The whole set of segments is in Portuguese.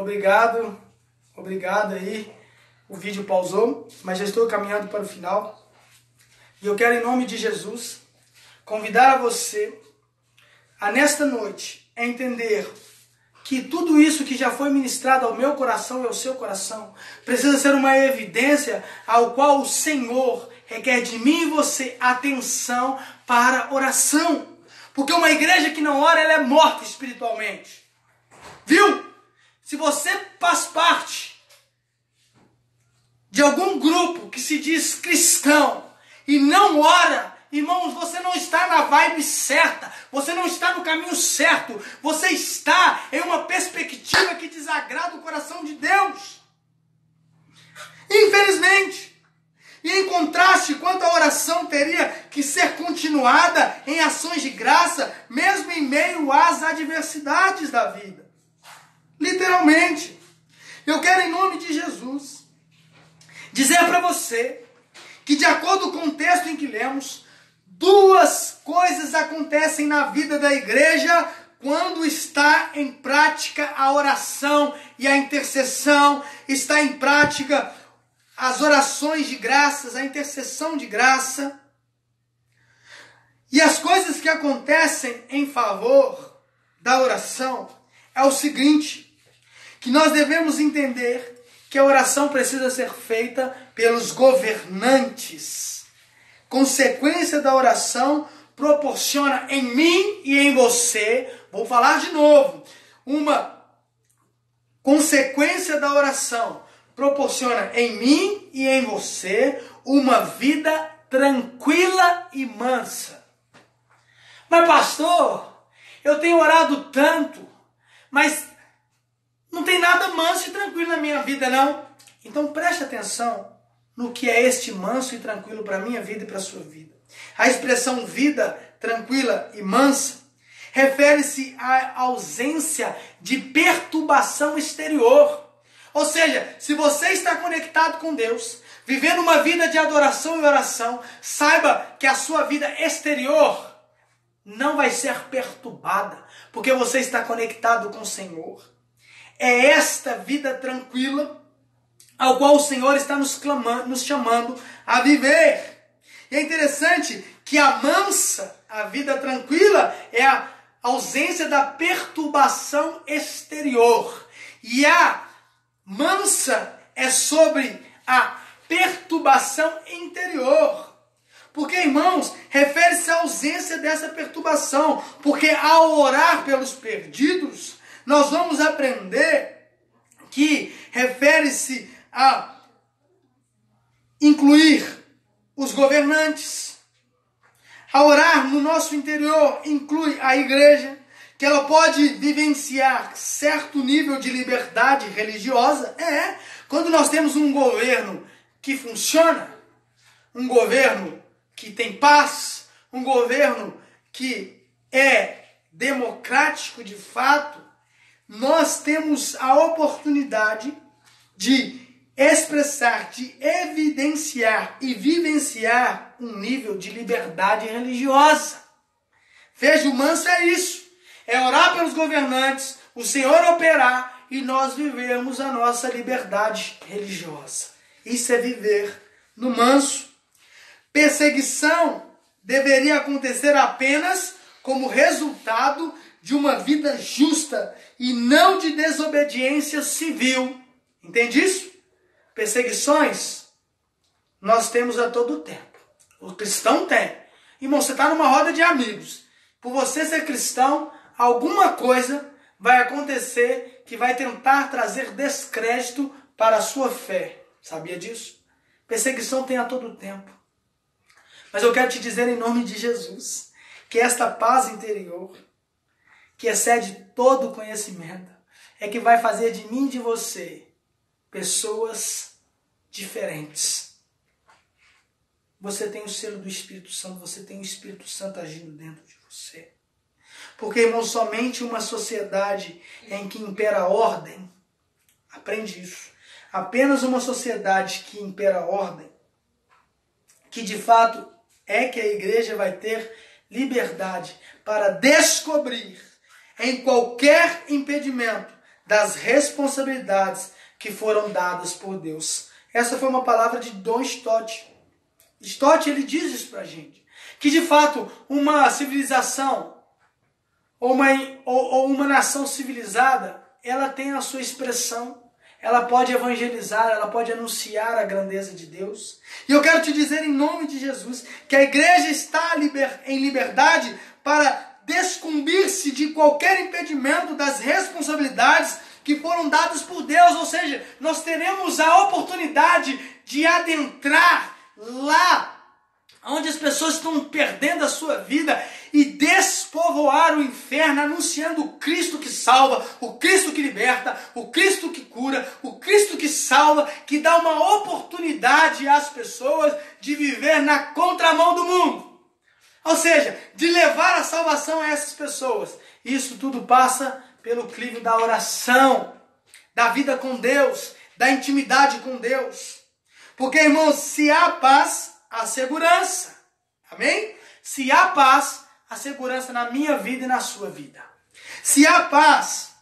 Obrigado, obrigado aí. O vídeo pausou, mas já estou caminhando para o final. E eu quero, em nome de Jesus, convidar a você a, nesta noite, a entender que tudo isso que já foi ministrado ao meu coração e ao seu coração precisa ser uma evidência ao qual o Senhor requer de mim e você atenção para oração. Porque uma igreja que não ora, ela é morta espiritualmente. Viu? Se você faz parte de algum grupo que se diz cristão e não ora, irmãos, você não está na vibe certa, você não está no caminho certo, você está em uma perspectiva que desagrada o coração de Deus. Infelizmente. E em contraste, quanto a oração teria que ser continuada em ações de graça, mesmo em meio às adversidades da vida. Literalmente. Eu quero, em nome de Jesus, dizer para você que, de acordo com o texto em que lemos, duas coisas acontecem na vida da igreja quando está em prática a oração e a intercessão, está em prática as orações de graças, a intercessão de graça. E as coisas que acontecem em favor da oração é o seguinte, que nós devemos entender que a oração precisa ser feita pelos governantes. Consequência da oração proporciona em mim e em você, vou falar de novo, uma consequência da oração proporciona em mim e em você uma vida tranquila e mansa. Mas pastor, eu tenho orado tanto, mas não tem nada manso e tranquilo na minha vida não. Então preste atenção no que é este manso e tranquilo para a minha vida e para a sua vida. A expressão vida tranquila e mansa refere-se à ausência de perturbação exterior. Ou seja, se você está conectado com Deus, vivendo uma vida de adoração e oração, saiba que a sua vida exterior não vai ser perturbada, porque você está conectado com o Senhor. É esta vida tranquila ao qual o Senhor está nos chamando a viver. E é interessante que a mansa, a vida tranquila, é a ausência da perturbação exterior. E a mansa é sobre a perturbação interior. Porque, irmãos, refere-se à ausência dessa perturbação. Porque ao orar pelos perdidos, nós vamos aprender que refere-se a incluir os governantes. A orar no nosso interior inclui a igreja, que ela pode vivenciar certo nível de liberdade religiosa. Quando nós temos um governo que funciona, um governo que tem paz, um governo que é democrático de fato, nós temos a oportunidade de expressar, de evidenciar e vivenciar um nível de liberdade religiosa. Veja, o manso é isso. É orar pelos governantes, o Senhor operar e nós vivermos a nossa liberdade religiosa. Isso é viver no manso. Perseguição deveria acontecer apenas como resultado de uma vida justa e não de desobediência civil. Entende isso? Perseguições nós temos a todo tempo. O cristão tem. Irmão, você está numa roda de amigos. Por você ser cristão, alguma coisa vai acontecer que vai tentar trazer descrédito para a sua fé. Sabia disso? Perseguição tem a todo tempo. Mas eu quero te dizer em nome de Jesus que esta paz interior, que excede todo conhecimento, é que vai fazer de mim e de você pessoas diferentes. Você tem o selo do Espírito Santo, você tem o Espírito Santo agindo dentro de você. Porque, irmão, somente uma sociedade em que impera a ordem, aprende isso, apenas uma sociedade que impera a ordem, que de fato é que a igreja vai ter liberdade para descobrir em qualquer impedimento das responsabilidades que foram dadas por Deus. Essa foi uma palavra de John Stott. Stott, ele diz isso pra gente, que de fato uma civilização ou uma nação civilizada, ela tem a sua expressão, ela pode evangelizar, ela pode anunciar a grandeza de Deus. E eu quero te dizer em nome de Jesus que a igreja está em liberdade para descumbir-se de qualquer impedimento das responsabilidades que foram dadas por Deus. Ou seja, nós teremos a oportunidade de adentrar lá onde as pessoas estão perdendo a sua vida e despovoar o inferno, anunciando o Cristo que salva, o Cristo que liberta, o Cristo que cura, o Cristo que salva, que dá uma oportunidade às pessoas de viver na contramão do mundo. Ou seja, de levar a salvação a essas pessoas. Isso tudo passa pelo crivo da oração, da vida com Deus, da intimidade com Deus. Porque, irmãos, se há paz, há segurança. Amém? Se há paz, há segurança na minha vida e na sua vida. Se há paz,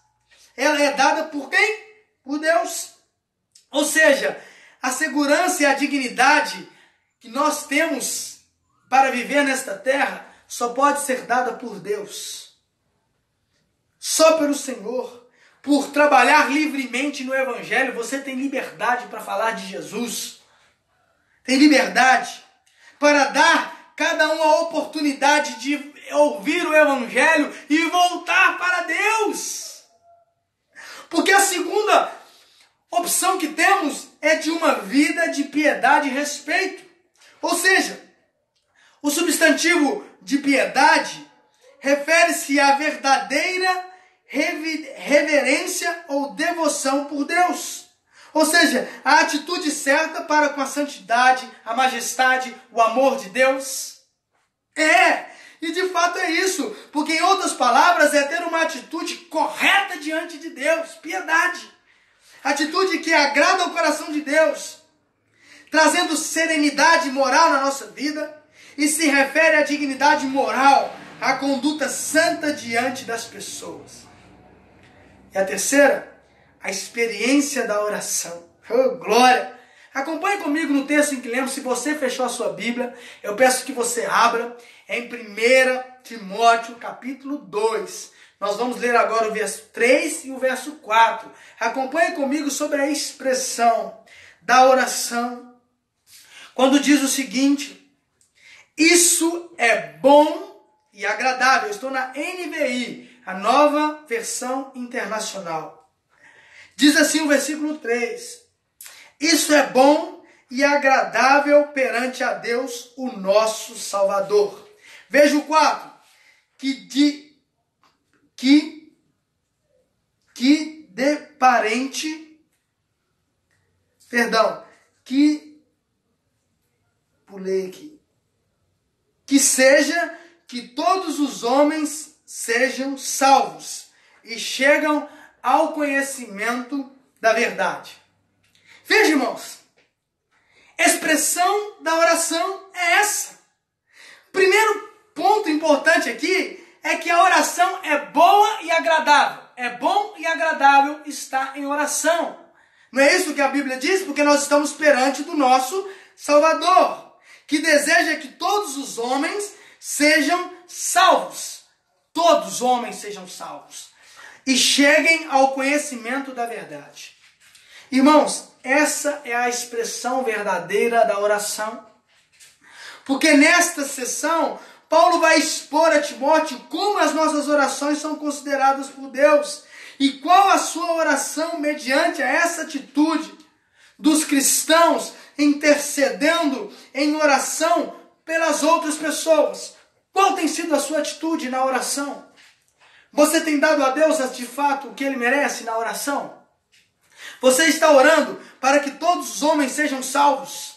ela é dada por quem? Por Deus. Ou seja, a segurança e a dignidade que nós temos para viver nesta terra só pode ser dada por Deus. Só pelo Senhor. Por trabalhar livremente no Evangelho, você tem liberdade para falar de Jesus. Tem liberdade para dar cada um a oportunidade de ouvir o Evangelho e voltar para Deus. Porque a segunda opção que temos é de uma vida de piedade e respeito. Ou seja, o substantivo de piedade refere-se à verdadeira reverência ou devoção por Deus. Ou seja, a atitude certa para com a santidade, a majestade, o amor de Deus. E de fato é isso. Porque em outras palavras é ter uma atitude correta diante de Deus. Piedade. Atitude que agrada ao coração de Deus. Trazendo serenidade moral na nossa vida. E se refere à dignidade moral, à conduta santa diante das pessoas. E a terceira, a experiência da oração. Oh, glória! Acompanhe comigo no texto em que lemos. Se você fechou a sua Bíblia, eu peço que você abra em 1 Timóteo, capítulo 2. Nós vamos ler agora o verso 3 e o verso 4. Acompanhe comigo sobre a expressão da oração. Quando diz o seguinte: isso é bom e agradável. Eu estou na NVI, a nova versão internacional. Diz assim o versículo 3. Isso é bom e agradável perante a Deus, o nosso Salvador. Veja o 4. Que seja que todos os homens sejam salvos e chegam ao conhecimento da verdade. Veja, irmãos, a expressão da oração é essa. Primeiro ponto importante aqui é que a oração é boa e agradável. É bom e agradável estar em oração. Não é isso que a Bíblia diz? Porque nós estamos perante do nosso Salvador, que deseja que todos os homens sejam salvos. Todos os homens sejam salvos. E cheguem ao conhecimento da verdade. Irmãos, essa é a expressão verdadeira da oração. Porque nesta sessão, Paulo vai expor a Timóteo como as nossas orações são consideradas por Deus. E qual a sua oração mediante essa atitude dos cristãos intercedendo em oração pelas outras pessoas. Qual tem sido a sua atitude na oração? Você tem dado a Deus de fato o que Ele merece na oração? Você está orando para que todos os homens sejam salvos?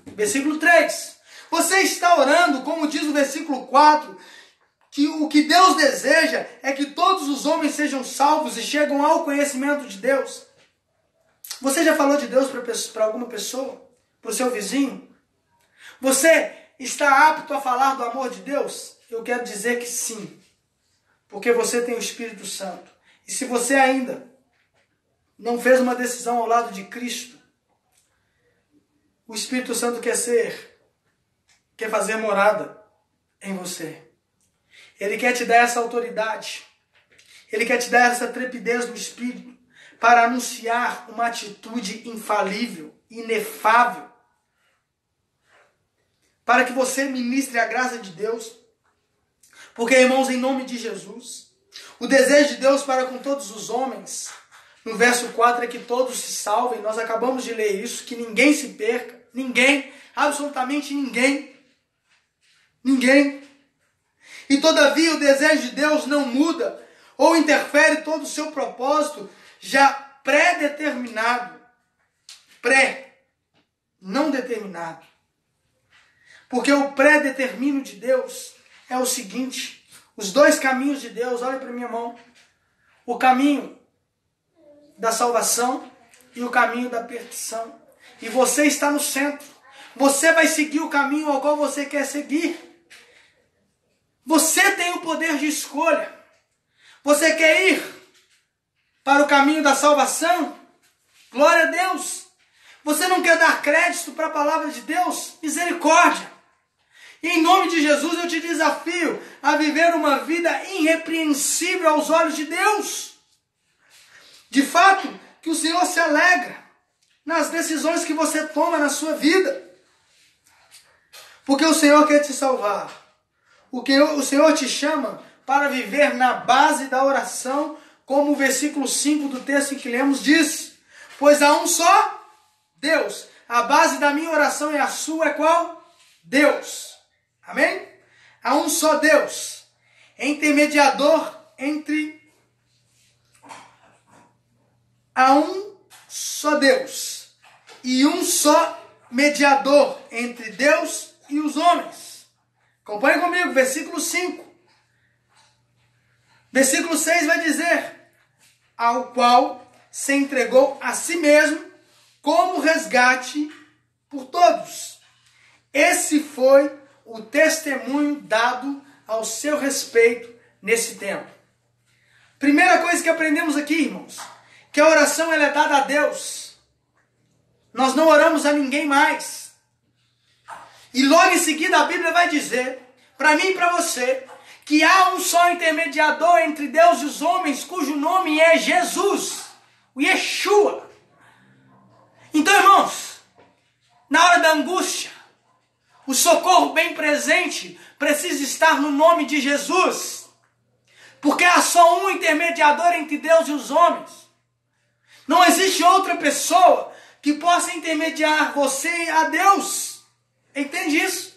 Versículo 3. Você está orando, como diz o versículo 4, que o que Deus deseja é que todos os homens sejam salvos e chegam ao conhecimento de Deus? Você já falou de Deus para alguma pessoa? Para o seu vizinho? Você está apto a falar do amor de Deus? Eu quero dizer que sim. Porque você tem o Espírito Santo. E se você ainda não fez uma decisão ao lado de Cristo, o Espírito Santo quer fazer morada em você. Ele quer te dar essa autoridade. Ele quer te dar essa trepidez no Espírito para anunciar uma atitude infalível, inefável, para que você ministre a graça de Deus. Porque, irmãos, em nome de Jesus, o desejo de Deus para com todos os homens, no verso 4, é que todos se salvem. Nós acabamos de ler isso, que ninguém se perca. Ninguém, absolutamente ninguém. Ninguém. E todavia o desejo de Deus não muda ou interfere todo o seu propósito já pré-determinado. Não determinado. Porque o pré-determino de Deus é o seguinte: os dois caminhos de Deus, olha para minha mão, o caminho da salvação e o caminho da perdição. E você está no centro. Você vai seguir o caminho ao qual você quer seguir. Você tem o poder de escolha. Você quer ir para o caminho da salvação? Glória a Deus. Você não quer dar crédito para a palavra de Deus? Misericórdia. E em nome de Jesus eu te desafio a viver uma vida irrepreensível aos olhos de Deus. De fato, que o Senhor se alegra nas decisões que você toma na sua vida. Porque o Senhor quer te salvar. O Senhor te chama para viver na base da oração, como o versículo 5 do texto que lemos diz. Pois há um só Deus. A base da minha oração e a sua é qual? Deus. Amém? Há um só Deus. Intermediador entre... Há um só Deus. E um só mediador entre Deus e os homens. Acompanhe comigo, versículo 5. Versículo 6 vai dizer: ao qual se entregou a si mesmo como resgate por todos. Esse foi o testemunho dado ao seu respeito nesse tempo. Primeira coisa que aprendemos aqui, irmãos, que a oração ela é dada a Deus. Nós não oramos a ninguém mais. E logo em seguida a Bíblia vai dizer, para mim e para você, que há um só intermediador entre Deus e os homens, cujo nome é Jesus, o Yeshua. Então, irmãos, na hora da angústia, o socorro bem presente precisa estar no nome de Jesus. Porque há só um intermediador entre Deus e os homens. Não existe outra pessoa que possa intermediar você a Deus. Entende isso?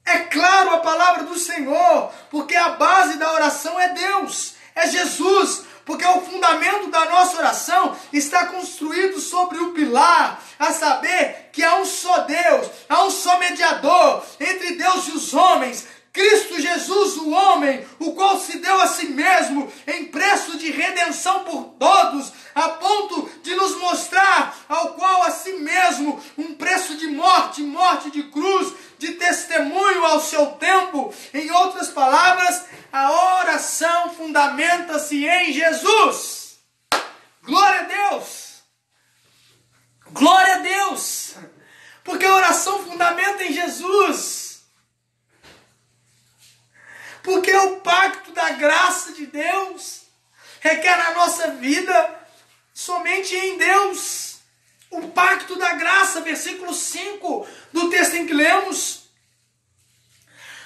É claro a palavra do Senhor, porque a base da oração é Deus, é Jesus, porque o fundamento da nossa oração está construído sobre o pilar, a saber que há um só Deus, há um só mediador entre Deus e os homens, Cristo Jesus, o homem, o qual se deu a si mesmo em preço de redenção por todos, a ponto de nos mostrar ao qual a si mesmo um preço de morte de cruz, de testemunho ao seu tempo. Em outras palavras, a oração fundamenta-se em Jesus. Glória a Deus! Glória a Deus! Porque a oração fundamenta em Jesus. Porque o pacto da graça de Deus requer na nossa vida somente em Deus. O pacto da graça, versículo 5 do texto em que lemos.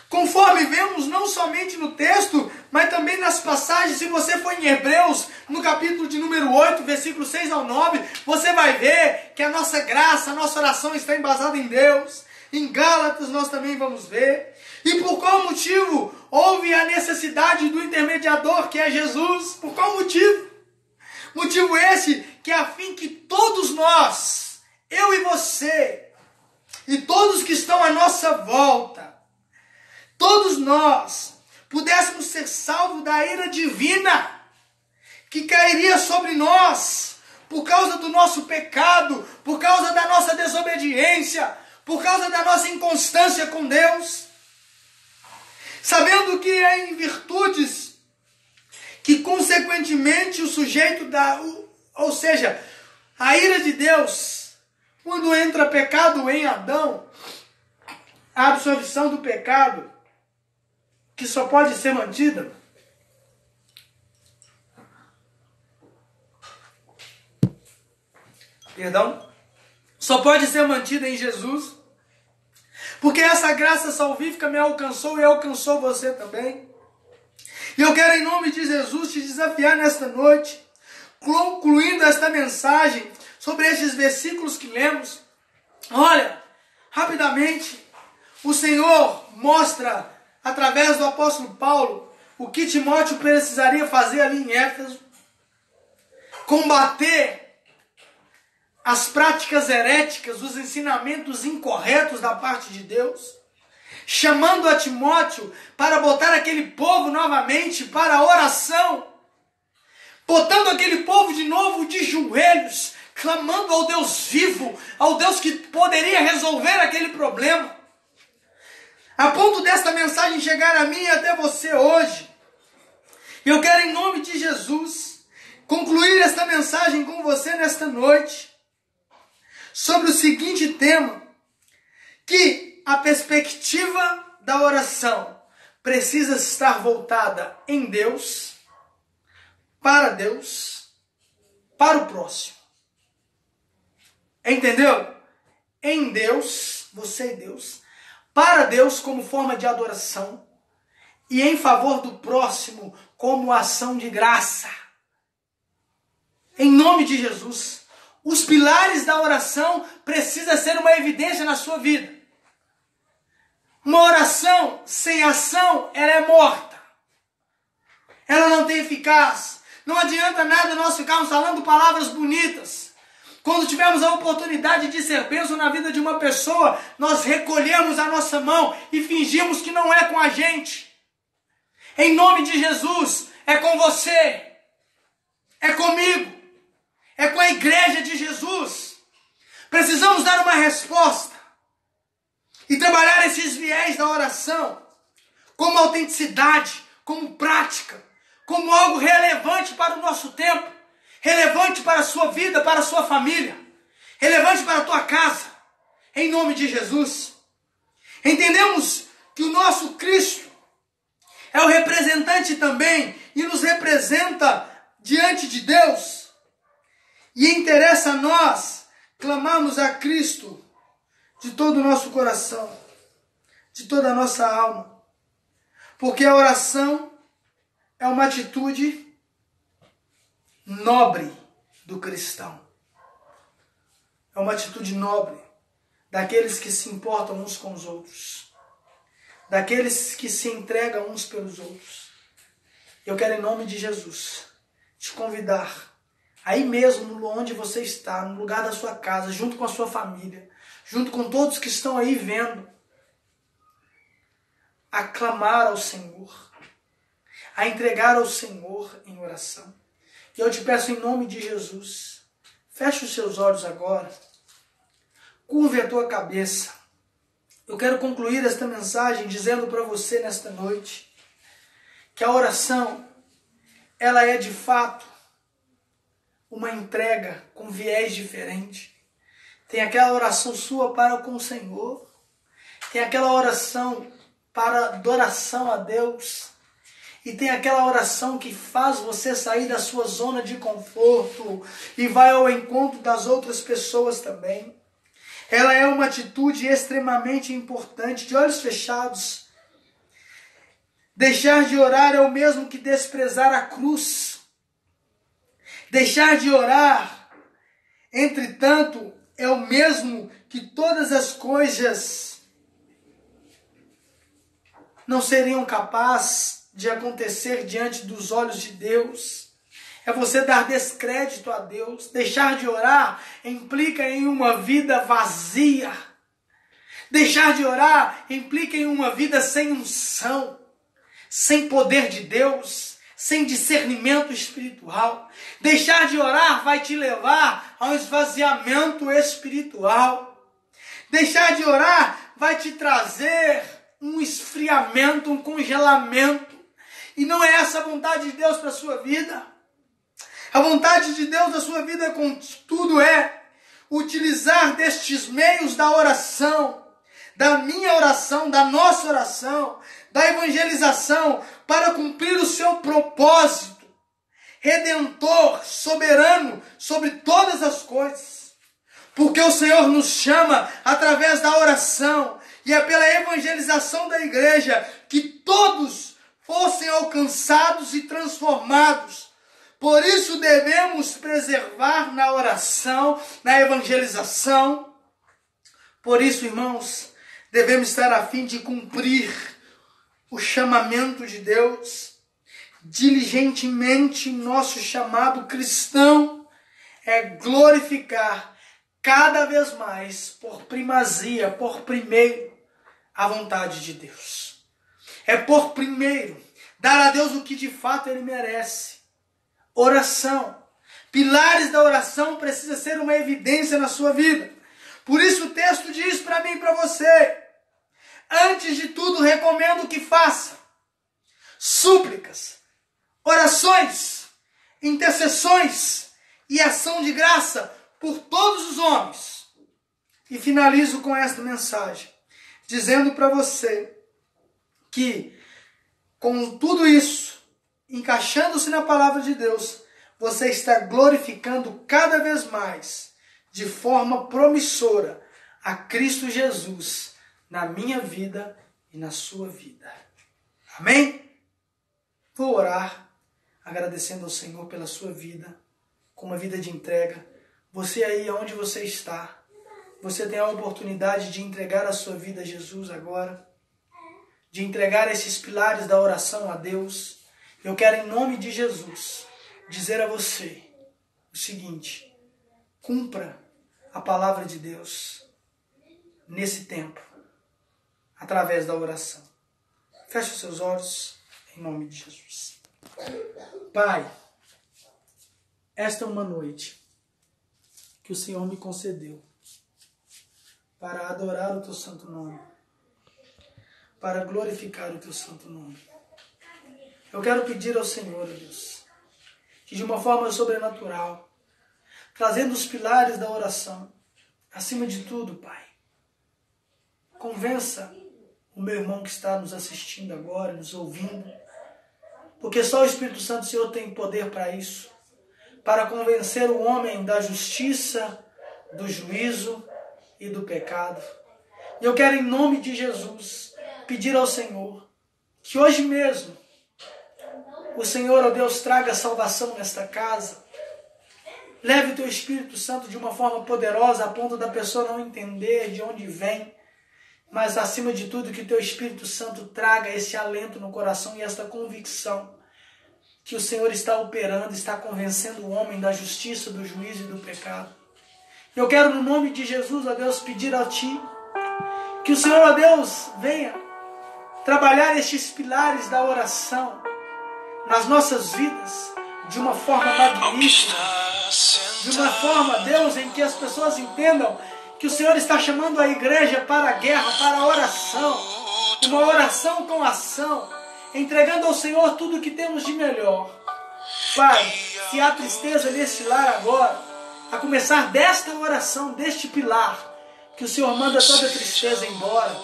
Conforme vemos não somente no texto, mas também nas passagens, se você for em Hebreus, no capítulo de número 8, versículo 6 ao 9, você vai ver que a nossa graça, a nossa oração está embasada em Deus. Em Gálatas nós também vamos ver. E por qual motivo houve a necessidade do intermediador, que é Jesus? Por qual motivo? Motivo esse que é a fim que todos nós, eu e você, e todos que estão à nossa volta, todos nós pudéssemos ser salvos da ira divina que cairia sobre nós por causa do nosso pecado, por causa da nossa desobediência, por causa da nossa inconstância com Deus. Sabendo que é em virtudes que consequentemente o sujeito ou seja, a ira de Deus, quando entra pecado em Adão, a absorção do pecado, que só pode ser mantida só pode ser mantida em Jesus, porque essa graça salvífica me alcançou e alcançou você também. E eu quero, em nome de Jesus, te desafiar nesta noite, concluindo esta mensagem sobre estes versículos que lemos. Olha, rapidamente, o Senhor mostra, através do apóstolo Paulo, o que Timóteo precisaria fazer ali em Éfeso: combater as práticas heréticas, os ensinamentos incorretos da parte de Deus, chamando a Timóteo para botar aquele povo novamente para a oração, botando aquele povo de novo de joelhos, clamando ao Deus vivo, ao Deus que poderia resolver aquele problema. A ponto desta mensagem chegar a mim e até você hoje, eu quero, em nome de Jesus, concluir esta mensagem com você nesta noite, sobre o seguinte tema: que a perspectiva da oração precisa estar voltada em Deus, para o próximo. Entendeu? Em Deus, você e Deus, para Deus como forma de adoração, e em favor do próximo como ação de graça. Em nome de Jesus, os pilares da oração precisam ser uma evidência na sua vida. Uma oração sem ação, ela é morta. Ela não tem eficácia. Não adianta nada nós ficarmos falando palavras bonitas. Quando tivermos a oportunidade de ser bênção na vida de uma pessoa, nós recolhemos a nossa mão e fingimos que não é com a gente. Em nome de Jesus, é com você, é comigo, é com a igreja de Jesus. Precisamos dar uma resposta e trabalhar esses viés da oração como autenticidade, como prática, como algo relevante para o nosso tempo, relevante para a sua vida, para a sua família, relevante para a tua casa, em nome de Jesus. Entendemos que o nosso Cristo é o representante também e nos representa diante de Deus. E interessa a nós clamarmos a Cristo de todo o nosso coração, de toda a nossa alma. Porque a oração é uma atitude nobre do cristão. É uma atitude nobre daqueles que se importam uns com os outros, daqueles que se entregam uns pelos outros. Eu quero, em nome de Jesus, te convidar, aí mesmo onde você está, no lugar da sua casa, junto com a sua família, junto com todos que estão aí vendo, a clamar ao Senhor, a entregar ao Senhor em oração. E eu te peço, em nome de Jesus, feche os seus olhos agora, curve a tua cabeça. Eu quero concluir esta mensagem dizendo para você nesta noite que a oração, ela é de fato uma entrega com viés diferente. Tem aquela oração sua para com o Senhor, tem aquela oração para adoração a Deus, e tem aquela oração que faz você sair da sua zona de conforto e vai ao encontro das outras pessoas também. Ela é uma atitude extremamente importante, de olhos fechados. Deixar de orar é o mesmo que desprezar a cruz. Deixar de orar, entretanto, é o mesmo que todas as coisas não seriam capazes de acontecer diante dos olhos de Deus. É você dar descrédito a Deus. Deixar de orar implica em uma vida vazia. Deixar de orar implica em uma vida sem unção, sem poder de Deus, sem discernimento espiritual. Deixar de orar vai te levar ao esvaziamento espiritual. Deixar de orar vai te trazer um esfriamento, um congelamento. E não é essa a vontade de Deus para a sua vida. A vontade de Deus na sua vida, contudo, é utilizar destes meios da oração, da minha oração, da nossa oração, da evangelização, para cumprir o seu propósito redentor, soberano sobre todas as coisas. Porque o Senhor nos chama através da oração, e é pela evangelização da igreja que todos fossem alcançados e transformados. Por isso devemos preservar na oração, na evangelização. Por isso, irmãos, devemos estar a fim de cumprir o chamamento de Deus. Diligentemente, nosso chamado cristão é glorificar cada vez mais, por primazia, por primeiro, a vontade de Deus. É por primeiro dar a Deus o que de fato Ele merece. Oração. Pilares da oração precisa ser uma evidência na sua vida. Por isso o texto diz para mim e para você: antes de tudo recomendo que faça súplicas, orações, intercessões e ação de graça por todos os homens. E finalizo com esta mensagem, dizendo para você que com tudo isso, encaixando-se na palavra de Deus, você está glorificando cada vez mais, de forma promissora, a Cristo Jesus na minha vida e na sua vida. Amém? Vou orar, agradecendo ao Senhor pela sua vida, com uma vida de entrega. Você aí onde você está, você tem a oportunidade de entregar a sua vida a Jesus agora, de entregar esses pilares da oração a Deus. Eu quero, em nome de Jesus, dizer a você o seguinte: cumpra a palavra de Deus nesse tempo, através da oração. Feche os seus olhos, em nome de Jesus. Pai, esta é uma noite que o Senhor me concedeu para adorar o Teu santo nome, para glorificar o Teu santo nome. Eu quero pedir ao Senhor, Deus, que de uma forma sobrenatural, trazendo os pilares da oração, acima de tudo, Pai, convença o meu irmão que está nos assistindo agora, nos ouvindo, porque só o Espírito Santo, Senhor, tem poder para isso, para convencer o homem da justiça, do juízo e do pecado. E eu quero, em nome de Jesus, pedir ao Senhor que hoje mesmo o Senhor, ó Deus, traga salvação nesta casa. Leve o Teu Espírito Santo de uma forma poderosa, a ponto da pessoa não entender de onde vem, mas acima de tudo que o Teu Espírito Santo traga esse alento no coração e esta convicção que o Senhor está operando, está convencendo o homem da justiça, do juízo e do pecado. Eu quero, no nome de Jesus, ó Deus, pedir a Ti que o Senhor, ó Deus, venha trabalhar estes pilares da oração nas nossas vidas de uma forma magnífica, de uma forma, Deus, em que as pessoas entendam que o Senhor está chamando a igreja para a guerra, para a oração, uma oração com ação, entregando ao Senhor tudo o que temos de melhor. Pai, se há tristeza neste lar agora, a começar desta oração, deste pilar, que o Senhor manda toda a tristeza embora.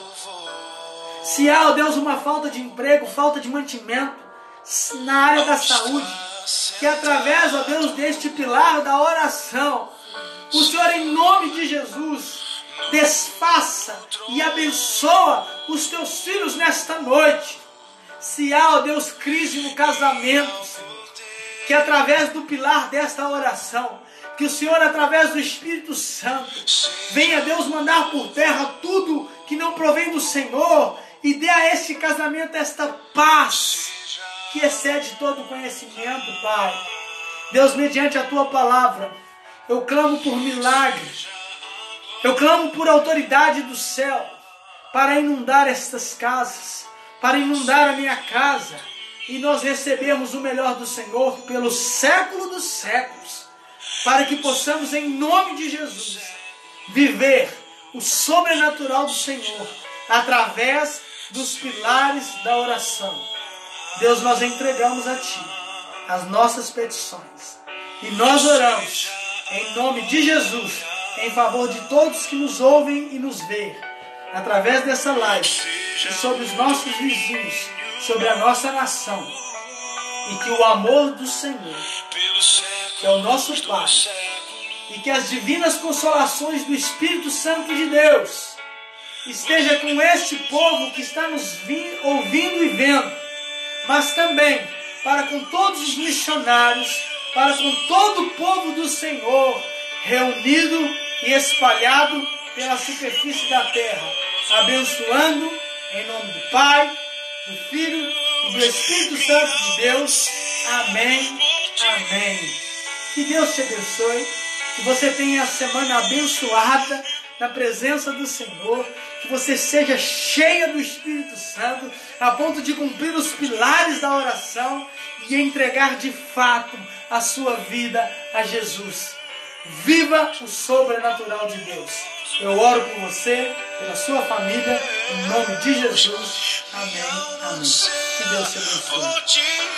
Se há, ó Deus, uma falta de emprego, falta de mantimento na área da saúde, que através, ó Deus, deste pilar da oração, o Senhor, em nome de Jesus, desfaça e abençoa os Teus filhos nesta noite. Se há, ó Deus, crise no casamento, Senhor, que através do pilar desta oração, que o Senhor, através do Espírito Santo, venha, Deus, mandar por terra tudo que não provém do Senhor e dê a este casamento esta paz que excede todo conhecimento, Pai. Deus, mediante a Tua palavra, eu clamo por milagres, eu clamo por autoridade do céu, para inundar estas casas, para inundar a minha casa, e nós recebemos o melhor do Senhor pelo século dos séculos, para que possamos, em nome de Jesus, viver o sobrenatural do Senhor, através dos pilares da oração. Deus, nós entregamos a Ti as nossas petições. E nós oramos, em nome de Jesus, em favor de todos que nos ouvem e nos veem, através dessa live, e sobre os nossos vizinhos, sobre a nossa nação. E que o amor do Senhor, que é o nosso Pai, e que as divinas consolações do Espírito Santo de Deus esteja com este povo que está nos ouvindo e vendo, mas também para com todos os missionários, para com todo o povo do Senhor, reunido e espalhado pela superfície da terra, abençoando em nome do Pai, do Filho e do Espírito Santo de Deus. Amém, amém. Que Deus te abençoe, que você tenha a semana abençoada na presença do Senhor, que você seja cheia do Espírito Santo, a ponto de cumprir os pilares da oração e entregar de fato a sua vida a Jesus. Viva o sobrenatural de Deus. Eu oro por você, pela sua família, em nome de Jesus. Amém, amém. Que Deus te abençoe.